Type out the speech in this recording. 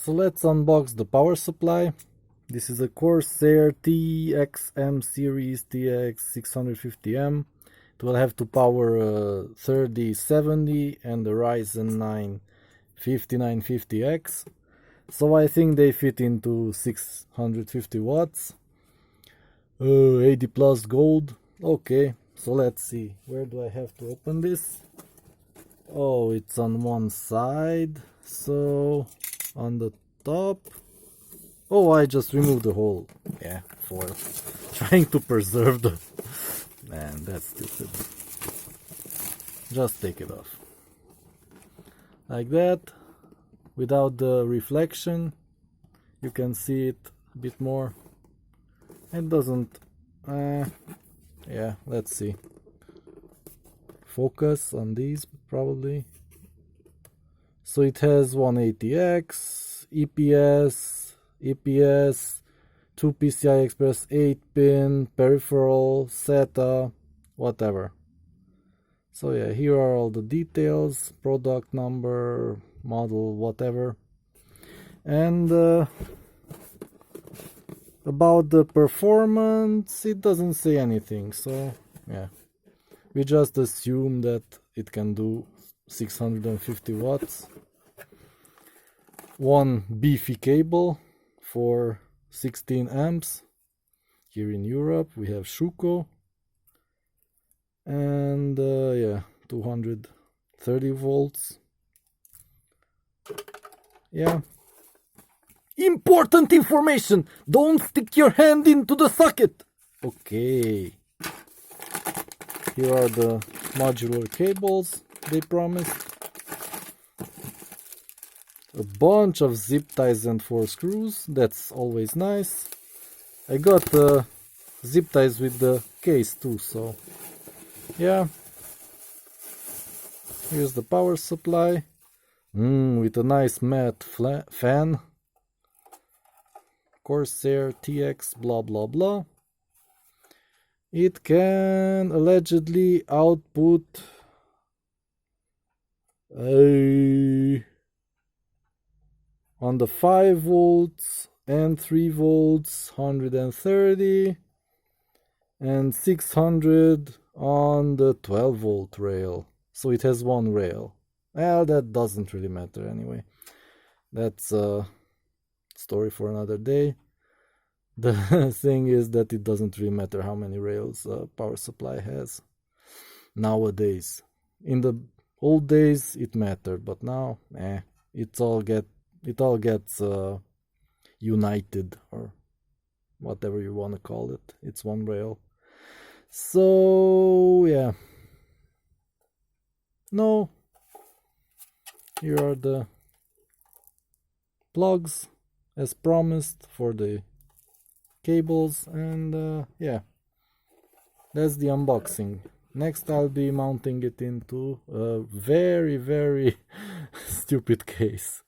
So let's unbox the power supply. This is a Corsair TXM series TX650M. It will have to power 3070 and the Ryzen 9 5950X. So I think they fit into 650 watts. 80 plus gold. Okay, so let's see. Where do I have to open this? Oh, it's on one side. So on the top. Oh, I just removed the whole foil. Trying to preserve the... Man, that's stupid. Just take it off. Like that. Without the reflection. You can see it a bit more. It doesn't... yeah, let's see. Focus on these, probably. So it has 180X, EPS, 2 PCI Express 8-pin, peripheral, SATA, whatever. So yeah, here are all the details, product number, model, whatever. And about the performance, it doesn't say anything, so yeah. We just assume that it can do 650 watts. One beefy cable for 16 amps. Here in Europe we have Schuko. And yeah, 230 volts. Yeah. Important information! Don't stick your hand into the socket! Okay. Here are the modular cables they promised. A bunch of zip ties and 4 screws. That's always nice. I got zip ties with the case too, so yeah. Here's the power supply. With a nice matte fan. Corsair TX blah blah blah. It can allegedly output on the 5 volts and 3 volts 130 and 600 on the 12 volt rail. So it has one rail. Well, that doesn't really matter anyway. That's a story for another day. The thing is that it doesn't really matter how many rails a power supply has nowadays. In the old days it mattered, but now it all gets united, or whatever you want to call it. It's one rail. So yeah. No. Here are the plugs as promised for the cables, and yeah, that's the unboxing. Next I'll be mounting it into a very stupid case.